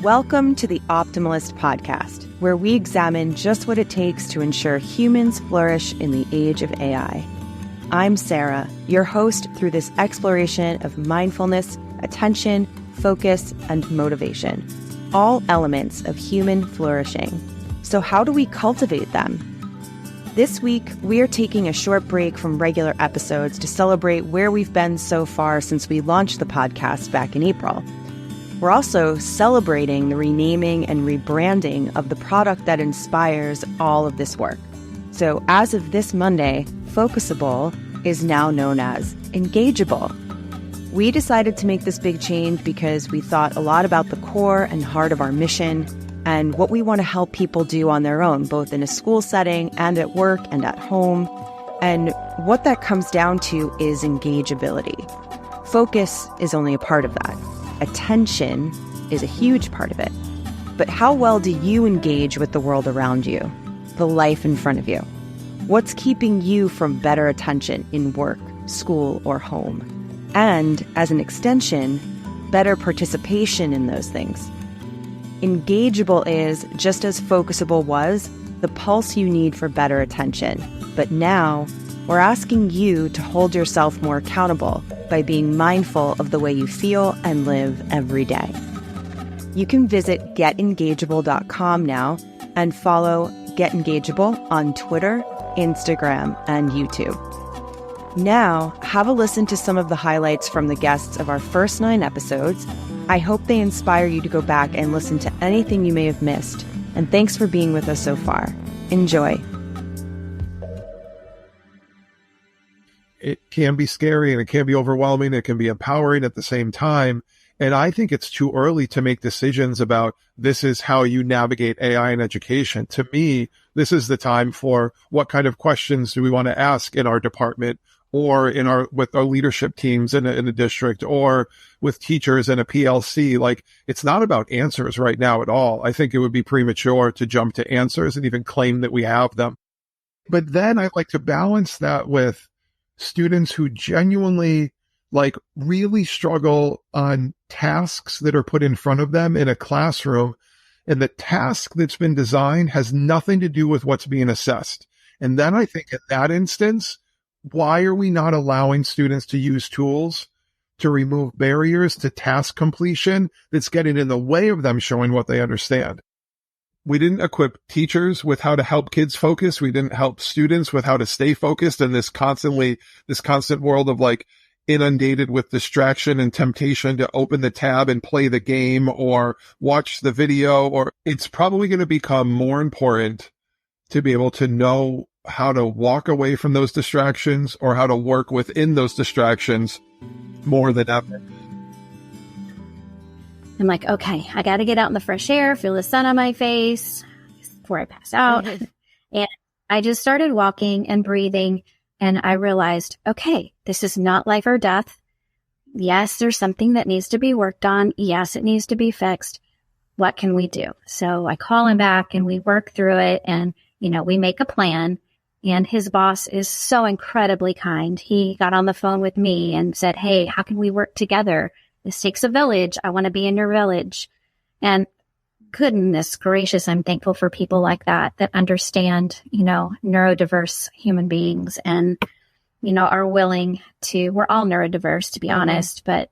Welcome to the Optimalist podcast, where we examine just what it takes to ensure humans flourish in the age of AI. I'm Sarah, your host through this exploration of mindfulness, attention, focus, and motivation, all elements of human flourishing. So how do we cultivate them? This week, we are taking a short break from regular episodes to celebrate where we've been so far since we launched the podcast back in April. We're also celebrating the renaming and rebranding of the product that inspires all of this work. So as of this Monday, Focusable is now known as Engageable. We decided to make this big change because we thought a lot about the core and heart of our mission and what we want to help people do on their own, both in a school setting and at work and at home. And what that comes down to is engageability. Focus is only a part of that. Attention is a huge part of it. But how well do you engage with the world around you, the life in front of you? What's keeping you from better attention in work, school, or home? And, as an extension, better participation in those things. Engageable is, just as Focusable was, the pulse you need for better attention. But now, we're asking you to hold yourself more accountable by being mindful of the way you feel and live every day. You can visit getengageable.com now and follow Get Engageable on Twitter, Instagram, and YouTube. Now, have a listen to some of the highlights from the guests of our first 9 episodes. I hope they inspire you to go back and listen to anything you may have missed. And thanks for being with us so far. Enjoy. It can be scary and it can be overwhelming. It can be empowering at the same time. And I think it's too early to make decisions about this is how you navigate AI in education. To me, this is the time for what kind of questions do we want to ask in our department or with our leadership teams in a district or with teachers in a PLC. Like, it's not about answers right now at all. I think it would be premature to jump to answers and even claim that we have them. But then I'd like to balance that with students who genuinely really struggle on tasks that are put in front of them in a classroom. And the task that's been designed has nothing to do with what's being assessed. And then I think in that instance, why are we not allowing students to use tools to remove barriers to task completion that's getting in the way of them showing what they understand? We didn't equip teachers with how to help kids focus. We didn't help students with how to stay focused in this constant world of inundated with distraction and temptation to open the tab and play the game or watch the video. Or it's probably going to become more important to be able to know how to walk away from those distractions or how to work within those distractions more than ever. I'm like, okay, I got to get out in the fresh air, feel the sun on my face before I pass out. And I just started walking and breathing. And I realized, okay, this is not life or death. Yes, there's something that needs to be worked on. Yes, it needs to be fixed. What can we do? So I call him back and we work through it. And, we make a plan. And his boss is so incredibly kind. He got on the phone with me and said, hey, how can we work together? This takes a village. I want to be in your village. And goodness gracious, I'm thankful for people like that understand, neurodiverse human beings and, are willing to, we're all neurodiverse, to be honest, but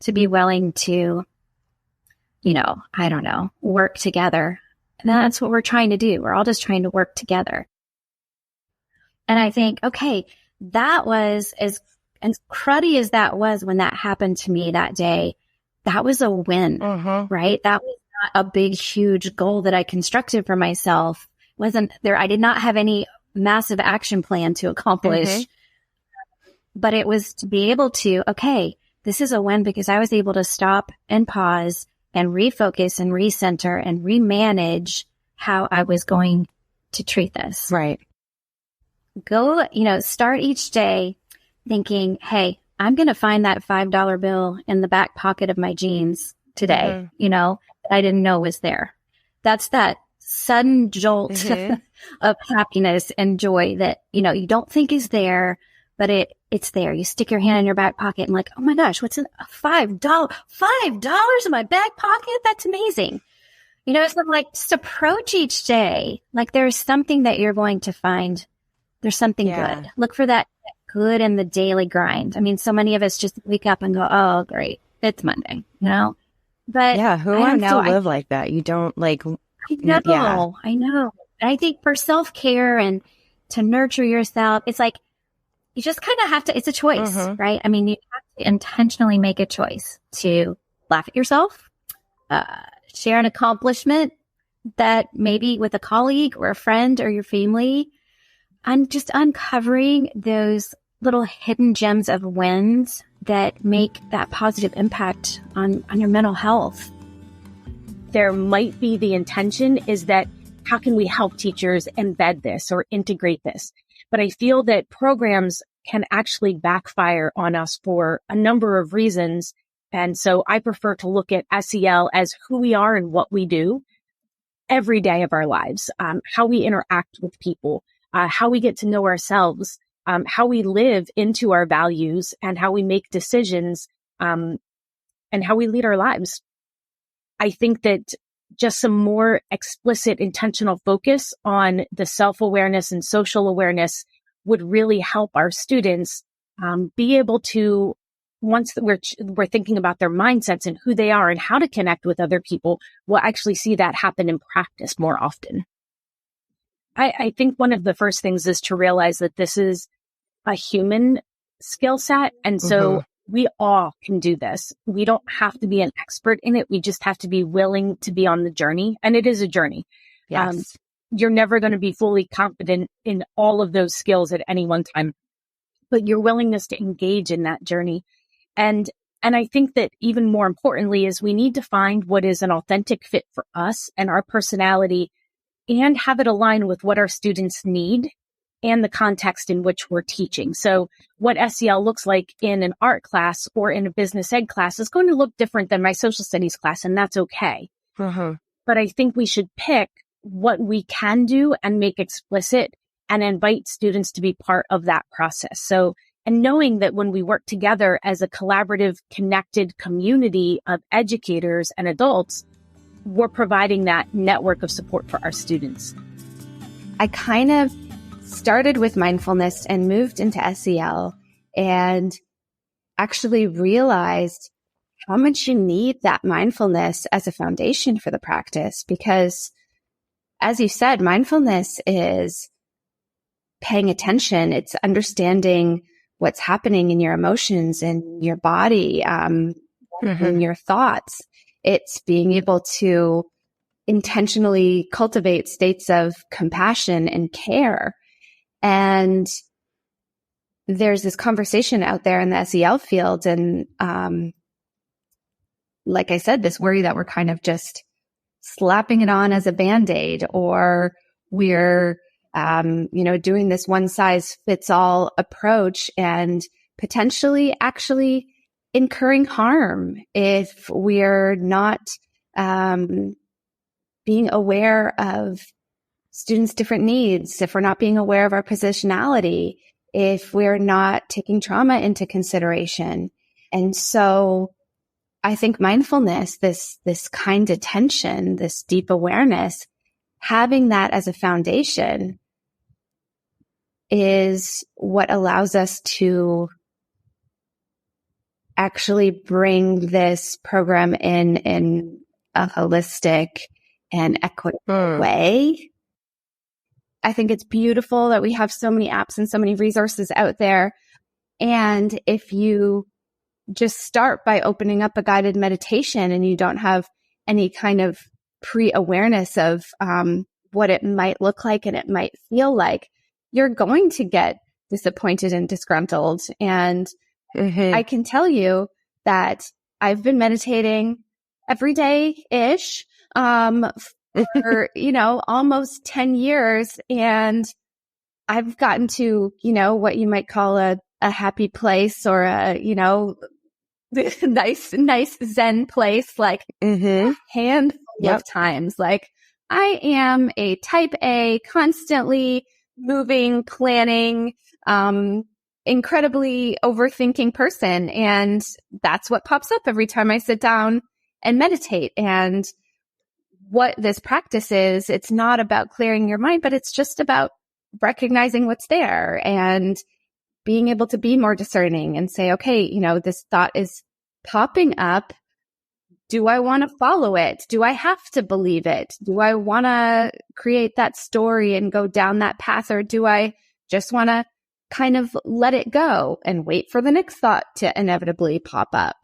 to be willing to, work together. And that's what we're trying to do. We're all just trying to work together. And I think, okay, that was as cruddy as that was when that happened to me that day, that was a win, right? That was not a big, huge goal that I constructed for myself. Wasn't there? I did not have any massive action plan to accomplish, but it was to be able to, okay, this is a win because I was able to stop and pause and refocus and recenter and remanage how I was going to treat this. Right. Go, start each day thinking, hey, I'm going to find that $5 bill in the back pocket of my jeans today, that I didn't know was there. That's that sudden jolt of happiness and joy that, you don't think is there, but it it's there. You stick your hand in your back pocket and like, oh my gosh, what's in $5 in my back pocket? That's amazing. You know, so like just approach each day. Like there's something that you're going to find. There's something good. Look for that good in the daily grind. I mean, so many of us just wake up and go, oh, great. It's Monday, you know? But who wants to live like that? You don't like, I know. I think for self-care and to nurture yourself, it's like, you just kind of have to, it's a choice, right? I mean, you have to intentionally make a choice to laugh at yourself, share an accomplishment that maybe with a colleague or a friend or your family, and just uncovering those little hidden gems of wins that make that positive impact on your mental health. There might be the intention is that how can we help teachers embed this or integrate this? But I feel that programs can actually backfire on us for a number of reasons. And so I prefer to look at SEL as who we are and what we do every day of our lives, how we interact with people, how we get to know ourselves, how we live into our values and how we make decisions, and how we lead our lives. I think that just some more explicit, intentional focus on the self-awareness and social awareness would really help our students be able to, once we're thinking about their mindsets and who they are and how to connect with other people, we'll actually see that happen in practice more often. I think one of the first things is to realize that this is a human skill set. And so we all can do this. We don't have to be an expert in it. We just have to be willing to be on the journey. And it is a journey. Yes. You're never going to be fully confident in all of those skills at any one time, but your willingness to engage in that journey. And I think that even more importantly is we need to find what is an authentic fit for us and our personality and have it align with what our students need and the context in which we're teaching. So what SEL looks like in an art class or in a business ed class is going to look different than my social studies class, and that's okay. But I think we should pick what we can do and make explicit and invite students to be part of that process. So, and knowing that when we work together as a collaborative, connected community of educators and adults, we're providing that network of support for our students. I kind of started with mindfulness and moved into SEL and actually realized how much you need that mindfulness as a foundation for the practice. Because as you said, mindfulness is paying attention. It's understanding what's happening in your emotions and your body, and your thoughts. It's being able to intentionally cultivate states of compassion and care. And there's this conversation out there in the SEL field. And like I said, this worry that we're kind of just slapping it on as a Band-Aid, or we're, doing this one size fits all approach and potentially actually incurring harm if we're not being aware of students' different needs, if we're not being aware of our positionality, if we're not taking trauma into consideration. And so I think mindfulness, this kind attention, this deep awareness, having that as a foundation is what allows us to actually bring this program in a holistic and equitable way. I think it's beautiful that we have so many apps and so many resources out there. And if you just start by opening up a guided meditation and you don't have any kind of pre-awareness of what it might look like and it might feel like, you're going to get disappointed and disgruntled. And I can tell you that I've been meditating every day-ish for, almost 10 years. And I've gotten to, what you might call a happy place, or a, nice Zen place, like a handful of times. Like I am a type A, constantly moving, planning, incredibly overthinking person. And that's what pops up every time I sit down and meditate. And what this practice is, it's not about clearing your mind, but it's just about recognizing what's there and being able to be more discerning and say, okay, this thought is popping up. Do I want to follow it? Do I have to believe it? Do I want to create that story and go down that path? Or do I just want to kind of let it go and wait for the next thought to inevitably pop up?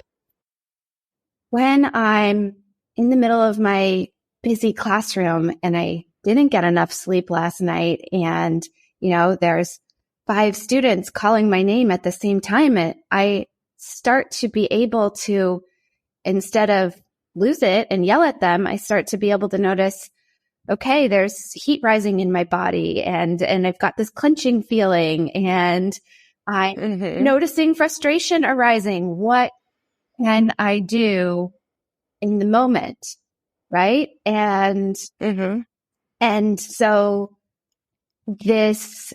When I'm in the middle of my busy classroom and I didn't get enough sleep last night, and, there's 5 students calling my name at the same time, I start to be able to, instead of lose it and yell at them, I start to be able to notice, okay, there's heat rising in my body and I've got this clenching feeling and I'm noticing frustration arising. What can I do in the moment? Right. And so this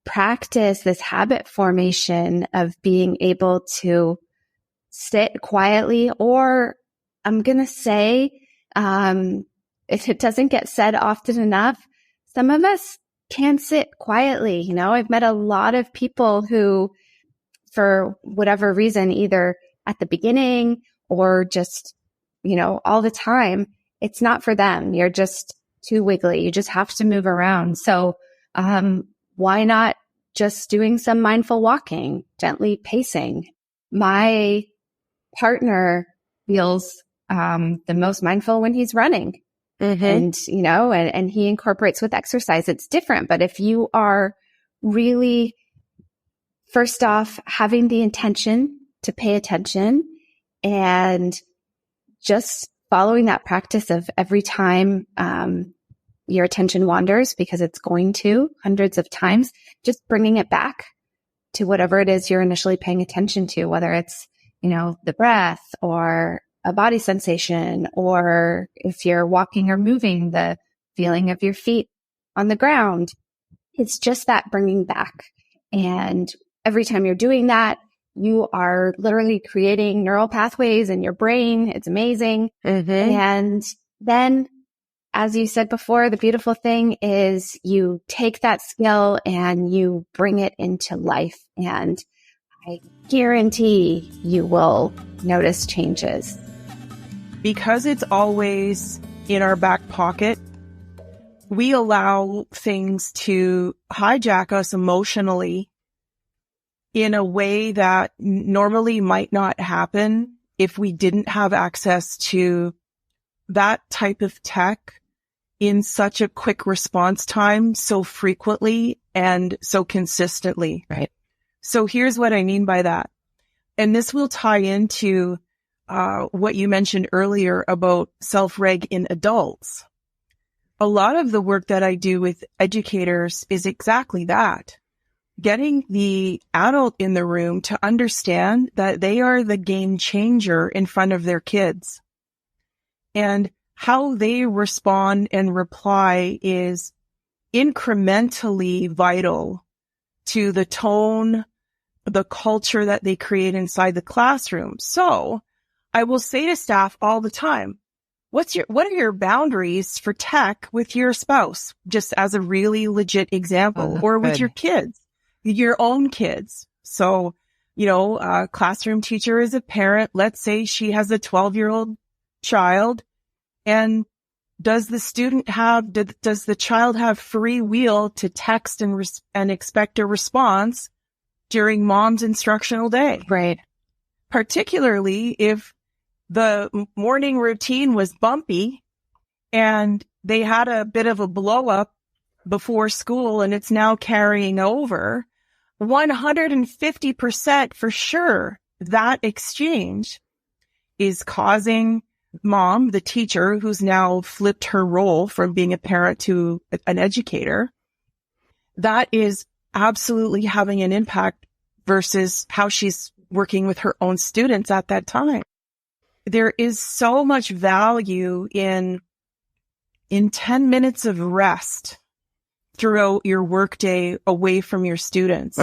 practice, this habit formation of being able to sit quietly, or I'm going to say, if it doesn't get said often enough, some of us can sit quietly. I've met a lot of people who, for whatever reason, either at the beginning or just, all the time, it's not for them. You're just too wiggly. You just have to move around. So, why not just doing some mindful walking, gently pacing? My partner feels the most mindful when he's running. And, and he incorporates with exercise. It's different. But if you are really, first off, having the intention to pay attention and just following that practice of every time your attention wanders, because it's going to hundreds of times, just bringing it back to whatever it is you're initially paying attention to, whether it's, the breath or a body sensation, or if you're walking or moving, the feeling of your feet on the ground. It's just that bringing back. And every time you're doing that, you are literally creating neural pathways in your brain. It's amazing. And then, as you said before, the beautiful thing is you take that skill and you bring it into life. And I guarantee you will notice changes. Because it's always in our back pocket, we allow things to hijack us emotionally in a way that normally might not happen if we didn't have access to that type of tech in such a quick response time so frequently and so consistently. Right. So here's what I mean by that. And this will tie into what you mentioned earlier about self-reg in adults. A lot of the work that I do with educators is exactly that. Getting the adult in the room to understand that they are the game changer in front of their kids. And how they respond and reply is incrementally vital to the tone, the culture that they create inside the classroom. So I will say to staff all the time, what are your boundaries for tech with your spouse? Just as a really legit example, or with your kids, your own kids. So, a classroom teacher is a parent. Let's say she has a 12-year-old child, and does the child have free will to text and expect a response during mom's instructional day? Right. Particularly if the morning routine was bumpy and they had a bit of a blow up before school and it's now carrying over, 150% for sure that exchange is causing mom, the teacher, who's now flipped her role from being a parent to an educator, that is absolutely having an impact versus how she's working with her own students at that time. There is so much value in 10 minutes of rest throughout your workday away from your students.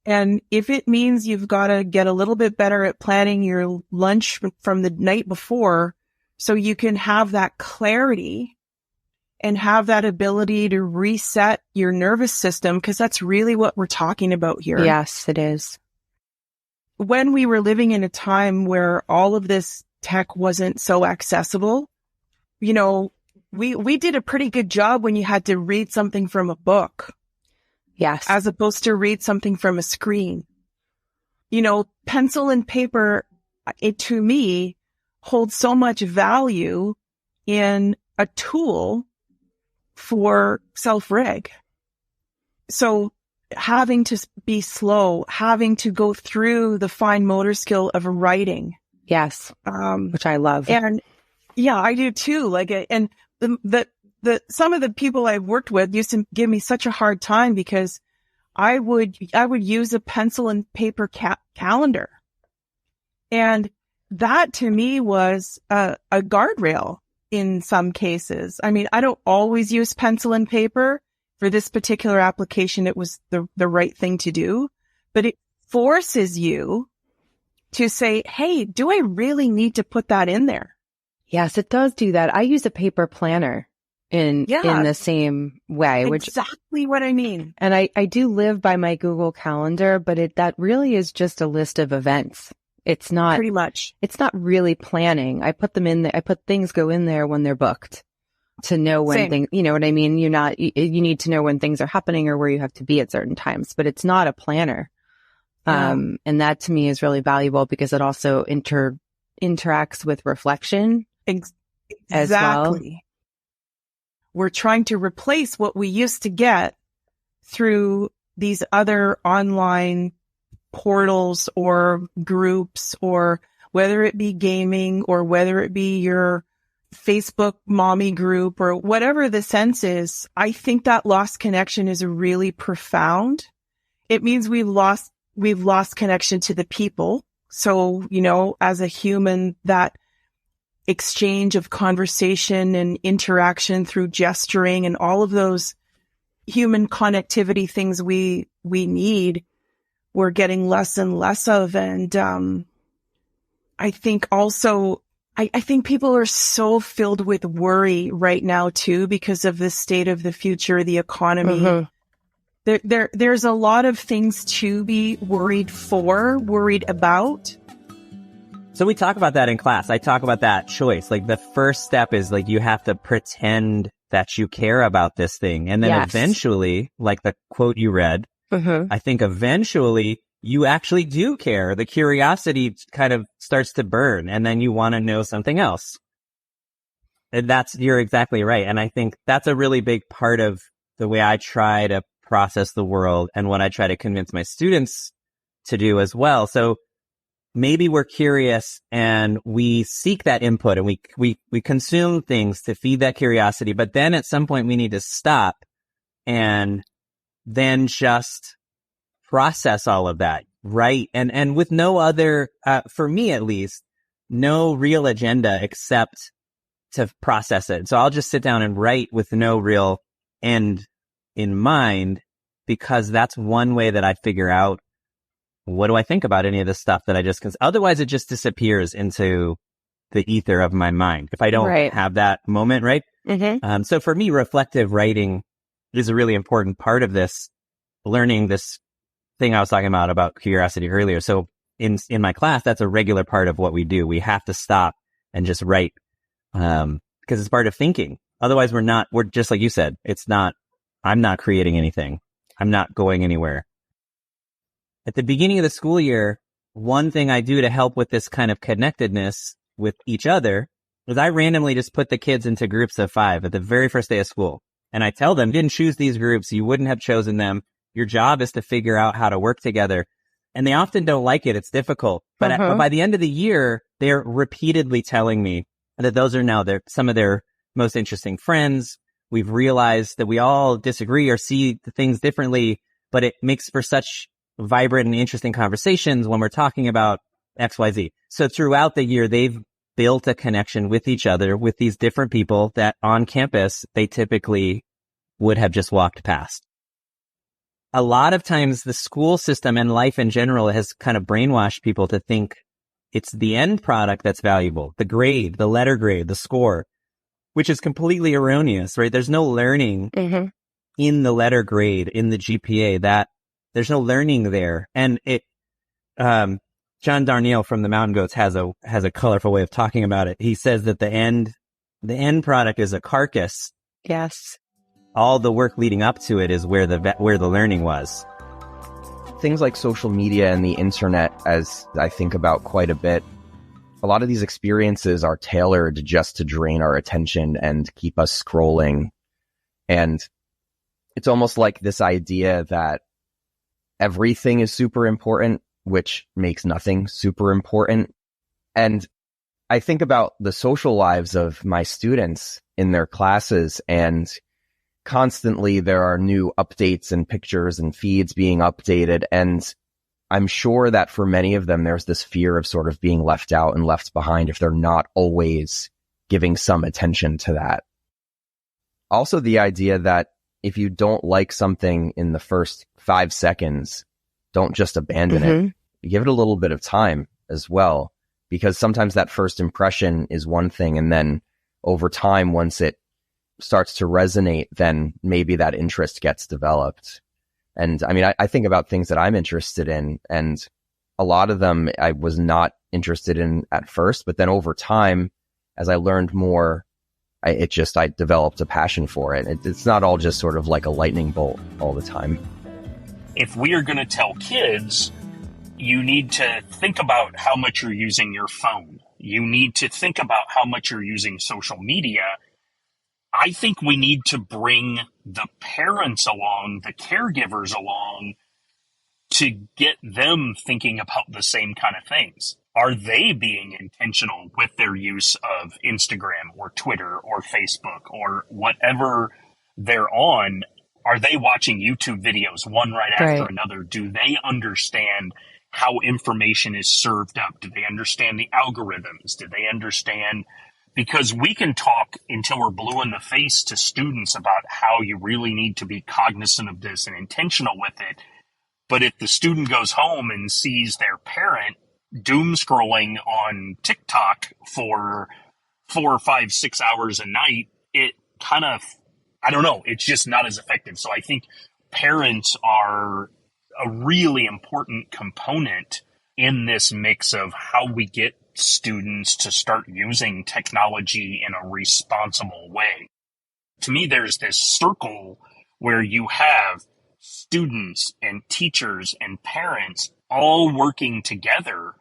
And if it means you've got to get a little bit better at planning your lunch from the night before so you can have that clarity and have that ability to reset your nervous system, because that's really what we're talking about here. Yes, it is. When we were living in a time where all of this tech wasn't so accessible, you know, we did a pretty good job when you had to read something from a book. Yes. As opposed to read something from a screen. You know, pencil and paper, it to me holds so much value in a tool for self-reg. So having to be slow, having to go through the fine motor skill of writing. Yes. Which I love. And yeah, I do too. Like, and some of the people I've worked with used to give me such a hard time because I would use a pencil and paper calendar. And that to me was a guardrail in some cases. I mean, I don't always use pencil and paper. For this particular application, it was the right thing to do, but it forces you to say, hey, do I really need to put that in there? Yes, it does do that. I use a paper planner in the same way. Exactly what I mean. And I do live by my Google Calendar, but that really is just a list of events. It's not pretty much. It's not really planning. I put them in there. I put things go in there when they're booked to know when things, you know what I mean? You need to know when things are happening or where you have to be at certain times, but it's not a planner. Yeah. And that to me is really valuable because it also interacts with reflection. Exactly. As well. We're trying to replace what we used to get through these other online portals or groups, or whether it be gaming or whether it be your Facebook mommy group or whatever the sense is. I think that lost connection is really profound. It means we've lost connection to the people. So, you know, as a human, that exchange of conversation and interaction through gesturing and all of those human connectivity things we need, we're getting less and less of. And I think also, I think people are so filled with worry right now too, because of the state of the future, the economy. Mm-hmm. There's a lot of things to be worried about. So we talk about that in class. I talk about that choice. Like the first step is like you have to pretend that you care about this thing. And then eventually, like the quote you read, I think eventually you actually do care. The curiosity kind of starts to burn and then you want to know something else. And you're exactly right. And I think that's a really big part of the way I try to process the world and what I try to convince my students to do as well. So maybe we're curious and we seek that input and we consume things to feed that curiosity. But then at some point we need to stop and then just process all of that, right? And with no other, for me at least, no real agenda except to process it. So I'll just sit down and write with no real end in mind, because that's one way that I figure out what do I think about any of this stuff that I just, otherwise it just disappears into the ether of my mind if I don't have that moment, right? Mm-hmm. So for me, reflective writing is a really important part of this, learning this thing I was talking about curiosity earlier. So in my class, that's a regular part of what we do. We have to stop and just write, because it's part of thinking. Otherwise we're just like you said, I'm not creating anything. I'm not going anywhere. At the beginning of the school year, one thing I do to help with this kind of connectedness with each other is I randomly just put the kids into groups of 5 at the very first day of school. And I tell them, you didn't choose these groups. You wouldn't have chosen them. Your job is to figure out how to work together. And they often don't like it. It's difficult. But, but by the end of the year, they're repeatedly telling me that those are now some of their most interesting friends. We've realized that we all disagree or see things differently, but it makes for such vibrant and interesting conversations when we're talking about XYZ. So throughout the year, they've built a connection with each other, with these different people that on campus, they typically would have just walked past. a lot of times the school system and life in general has kind of brainwashed people to think it's the end product that's valuable, the grade, the letter grade, the score, which is completely erroneous, right? There's no learning in the letter grade, in the GPA, that there's no learning there. And John Darnielle from the Mountain Goats has a colorful way of talking about it. He says that the end product is a carcass. Yes. All the work leading up to it is where the learning was. Things like social media and the internet, as I think about quite a bit, a lot of these experiences are tailored just to drain our attention and keep us scrolling. And it's almost like this idea that everything is super important, which makes nothing super important. And I think about the social lives of my students in their classes, and constantly there are new updates and pictures and feeds being updated. And I'm sure that for many of them, there's this fear of sort of being left out and left behind if they're not always giving some attention to that. Also, the idea that if you don't like something in the first 5 seconds, don't just abandon it. You give it a little bit of time as well, because sometimes that first impression is one thing, and then over time, once it starts to resonate, then maybe that interest gets developed. And I mean, I think about things that I'm interested in, and a lot of them I was not interested in at first, but then over time, as I learned more, I developed a passion for it. It's not all just sort of like a lightning bolt all the time. If we are going to tell kids, you need to think about how much you're using your phone. You need to think about how much you're using social media. I think we need to bring the parents along, the caregivers along, to get them thinking about the same kind of things. Are they being intentional with their use of Instagram or Twitter or Facebook or whatever they're on? Are they watching YouTube videos one right after another? Do they understand how information is served up? Do they understand the algorithms? Do they understand? Because we can talk until we're blue in the face to students about how you really need to be cognizant of this and intentional with it. But if the student goes home and sees their parent doom scrolling on TikTok for 4 or 5, 6 hours a night, it kind of, I don't know, it's just not as effective. So I think parents are a really important component in this mix of how we get students to start using technology in a responsible way. To me, there's this circle where you have students and teachers and parents all working together.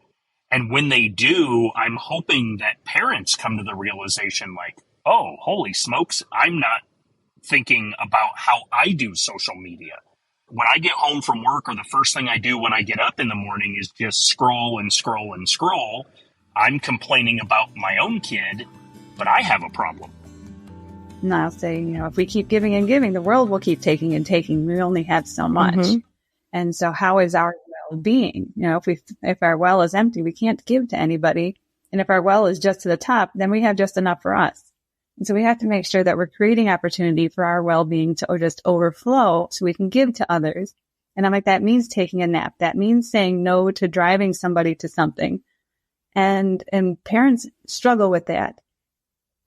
And when they do, I'm hoping that parents come to the realization like, oh, holy smokes, I'm not thinking about how I do social media. When I get home from work, or the first thing I do when I get up in the morning is just scroll and scroll and scroll. I'm complaining about my own kid, but I have a problem. And I'll say, if we keep giving and giving, the world will keep taking and taking. We only have so much. And so how is our well-being? If our well is empty, we can't give to anybody. And if our well is just to the top, then we have just enough for us. And so we have to make sure that we're creating opportunity for our well-being to just overflow so we can give to others. And I'm like, that means taking a nap. That means saying no to driving somebody to something. And parents struggle with that.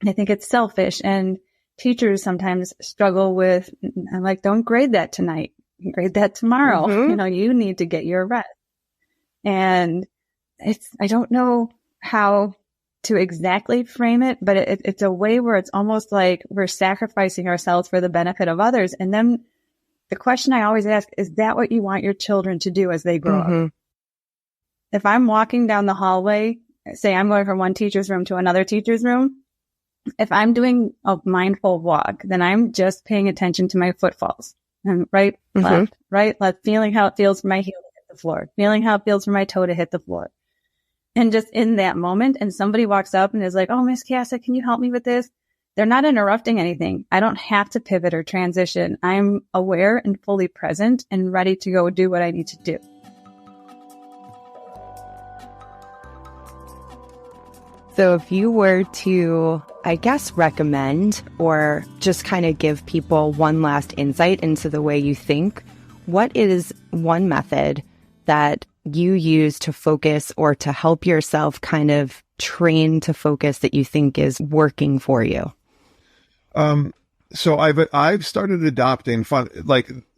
I think it's selfish, and teachers sometimes struggle with, I'm like, don't grade that tonight. Grade that tomorrow. You need to get your rest. And I don't know how to exactly frame it, but it's a way where it's almost like we're sacrificing ourselves for the benefit of others. And then the question I always ask, is that what you want your children to do as they grow up? If I'm walking down the hallway, say I'm going from one teacher's room to another teacher's room, if I'm doing a mindful walk, then I'm just paying attention to my footfalls. And right, left, feeling how it feels for my heel to hit the floor, feeling how it feels for my toe to hit the floor. And just in that moment, and somebody walks up and is like, oh, Miss Casa, can you help me with this? They're not interrupting anything. I don't have to pivot or transition. I'm aware and fully present and ready to go do what I need to do. So if you were to, I guess, recommend or just kind of give people one last insight into the way you think, what is one method that you use to focus or to help yourself kind of train to focus that you think is working for you? So I've started adopting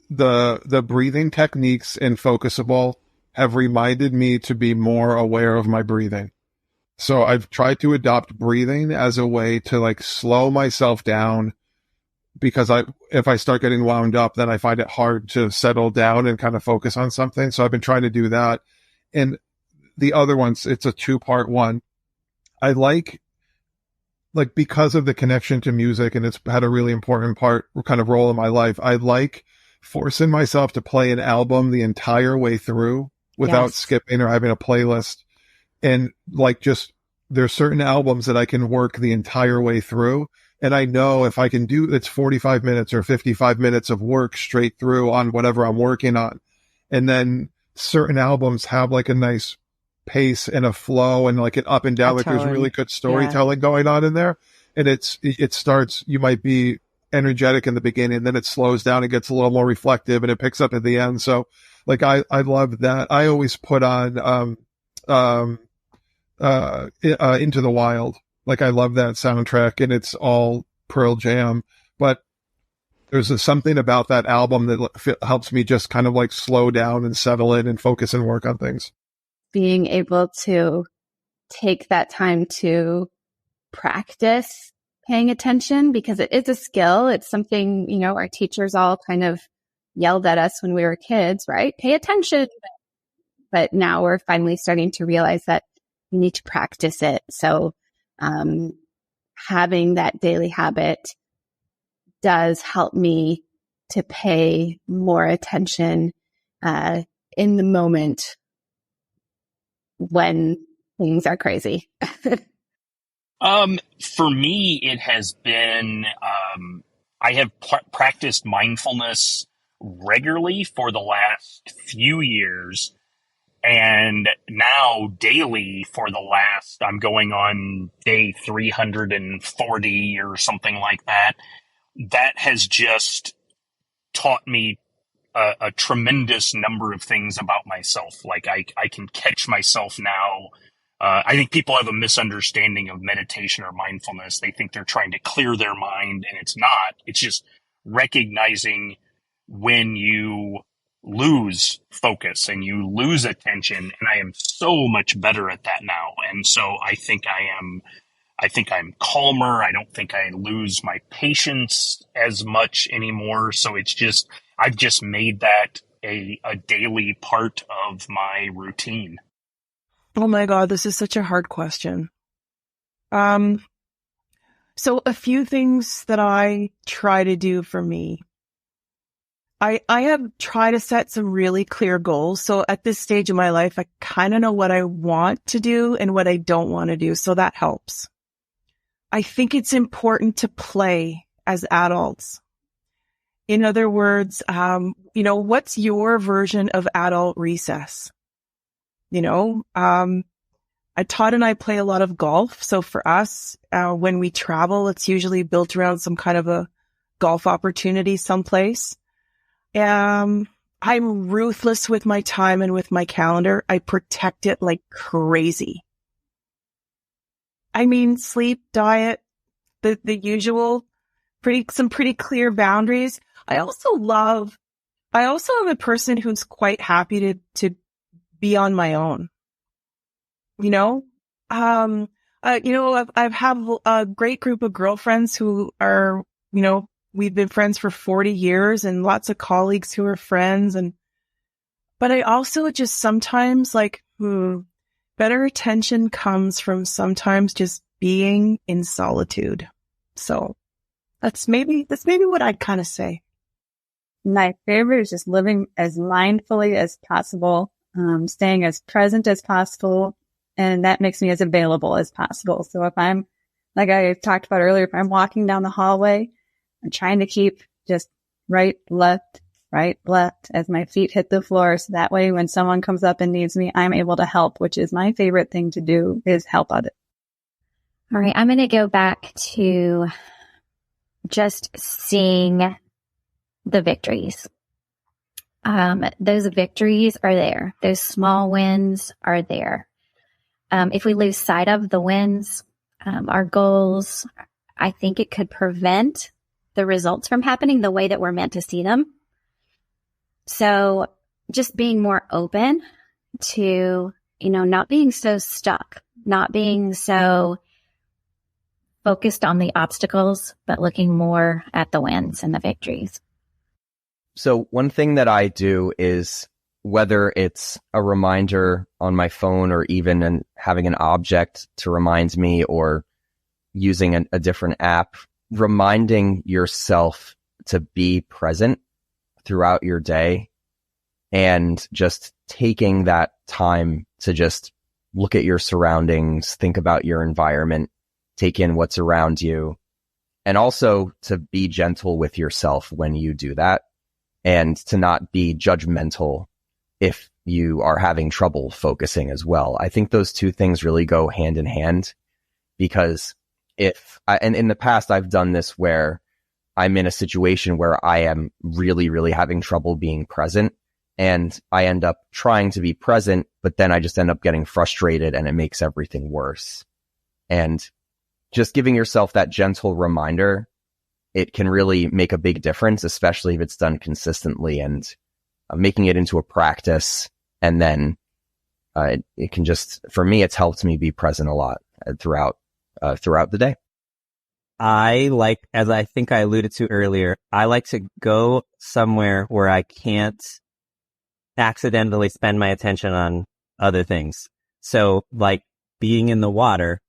the breathing techniques in Focusable have reminded me to be more aware of my breathing. So I've tried to adopt breathing as a way to like slow myself down, because if I start getting wound up, then I find it hard to settle down and kind of focus on something. So I've been trying to do that. And the other ones, it's a 2-part one. I like because of the connection to music, and it's had a really important kind of role in my life, I like forcing myself to play an album the entire way through without skipping or having a playlist. And there's certain albums that I can work the entire way through. And I know if I can do, it's 45 minutes or 55 minutes of work straight through on whatever I'm working on. And then certain albums have like a nice pace and a flow and like an up and down, there's really good storytelling going on in there. And it starts, you might be energetic in the beginning, then it slows down and gets a little more reflective, and it picks up at the end. So like, I love that. I always put on, Into the Wild. Like, I love that soundtrack, and it's all Pearl Jam, but there's something about that album that helps me just kind of like slow down and settle in and focus and work on things. Being able to take that time to practice paying attention, because it is a skill. It's something, our teachers all kind of yelled at us when we were kids, right? Pay attention. But now we're finally starting to realize that you need to practice it. So having that daily habit does help me to pay more attention in the moment when things are crazy. For me, it has been, I have practiced mindfulness regularly for the last few years, and now daily for the last, I'm going on day 340 or something like that. That has just taught me a tremendous number of things about myself. Like I can catch myself now. I think people have a misunderstanding of meditation or mindfulness. They think they're trying to clear their mind, and it's not. It's just recognizing when you lose focus and you lose attention. And I am so much better at that now. And so I think I'm calmer. I don't think I lose my patience as much anymore. So I've just made that a daily part of my routine. Oh my God, this is such a hard question. So a few things that I try to do for me. I have tried to set some really clear goals. So at this stage of my life, I kind of know what I want to do and what I don't want to do. So that helps. I think it's important to play as adults. In other words, what's your version of adult recess? Todd and I play a lot of golf. So for us, when we travel, it's usually built around some kind of a golf opportunity someplace. I'm ruthless with my time and with my calendar. I protect it like crazy. I mean, sleep, diet, the usual, some pretty clear boundaries. I also am a person who's quite happy to be on my own. I've have a great group of girlfriends who are, we've been friends for 40 years and lots of colleagues who are friends. But I also just sometimes better attention comes from sometimes just being in solitude. So that's maybe what I'd kind of say. My favorite is just living as mindfully as possible, staying as present as possible. And that makes me as available as possible. So if I'm, like I talked about earlier, if I'm walking down the hallway, I'm trying to keep just right, left as my feet hit the floor. So that way, when someone comes up and needs me, I'm able to help, which is my favorite thing to do, is help others. All right. I'm going to go back to just seeing the victories. those victories are there. Those small wins are there. If we lose sight of the wins, our goals, I think it could prevent the results from happening the way that we're meant to see them. So just being more open to, not being so stuck, not being so focused on the obstacles, but looking more at the wins and the victories. So one thing that I do is, whether it's a reminder on my phone or even having an object to remind me, or using a different app, reminding yourself to be present throughout your day and just taking that time to just look at your surroundings, think about your environment, take in what's around you, and also to be gentle with yourself when you do that, and to not be judgmental if you are having trouble focusing as well. I think those two things really go hand in hand, because and in the past, I've done this where I'm in a situation where I am really, really having trouble being present, and I end up trying to be present, but then I just end up getting frustrated and it makes everything worse. And just giving yourself that gentle reminder, it can really make a big difference, especially if it's done consistently, and making it into a practice. And then it can just, for me, it's helped me be present a lot throughout the day. I like, as I think I alluded to earlier, I like to go somewhere where I can't accidentally spend my attention on other things. So like being in the water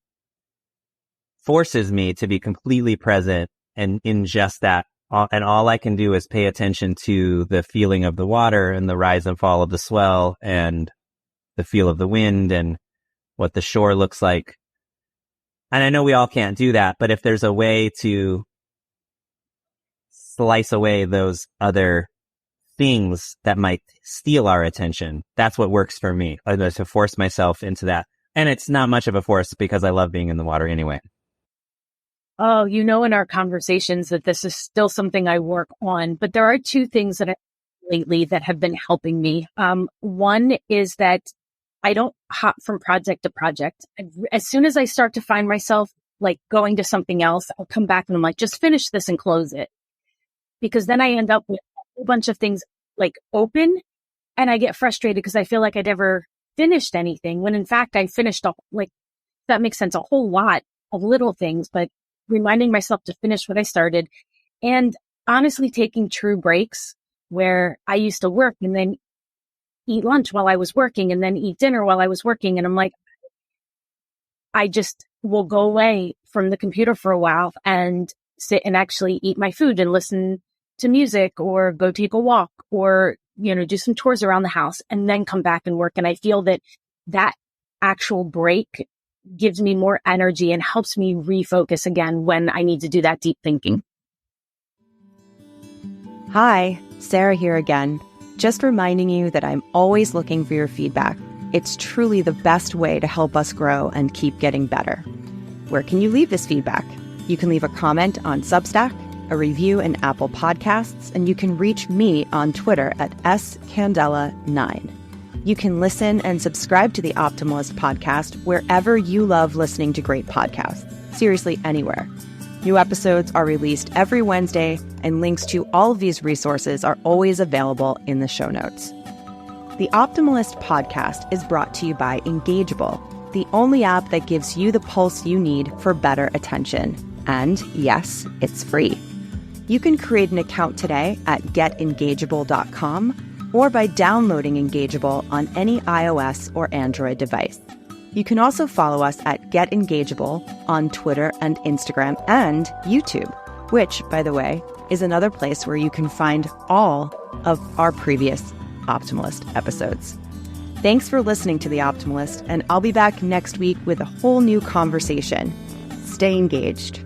forces me to be completely present and in just that. And all I can do is pay attention to the feeling of the water and the rise and fall of the swell and the feel of the wind and what the shore looks like. And I know we all can't do that, but if there's a way to slice away those other things that might steal our attention, that's what works for me, to force myself into that. And it's not much of a force because I love being in the water anyway. Oh, in our conversations that this is still something I work on, but there are two things that lately that have been helping me. One is that I don't hop from project to project. As soon as I start to find myself like going to something else, I'll come back and I'm like, just finish this and close it. Because then I end up with a whole bunch of things like open, and I get frustrated because I feel like I never finished anything, when in fact I finished that makes sense, a whole lot of little things, but reminding myself to finish what I started, and honestly taking true breaks where I used to work and then eat lunch while I was working and then eat dinner while I was working. And I'm like, I just will go away from the computer for a while and sit and actually eat my food and listen to music or go take a walk or, do some chores around the house and then come back and work. And I feel that actual break gives me more energy and helps me refocus again when I need to do that deep thinking. Hi, Sarah here again. Just reminding you that I'm always looking for your feedback. It's truly the best way to help us grow and keep getting better. Where can you leave this feedback? You can leave a comment on Substack, a review in Apple Podcasts, and you can reach me on Twitter at scandela9. You can listen and subscribe to the Optimalist podcast wherever you love listening to great podcasts. Seriously, anywhere. New episodes are released every Wednesday, and links to all of these resources are always available in the show notes. The Optimalist podcast is brought to you by Engageable, the only app that gives you the pulse you need for better attention. And yes, it's free. You can create an account today at getengageable.com or by downloading Engageable on any iOS or Android device. You can also follow us at Get Engageable on Twitter and Instagram and YouTube, which, by the way, is another place where you can find all of our previous Optimalist episodes. Thanks for listening to The Optimalist, and I'll be back next week with a whole new conversation. Stay engaged.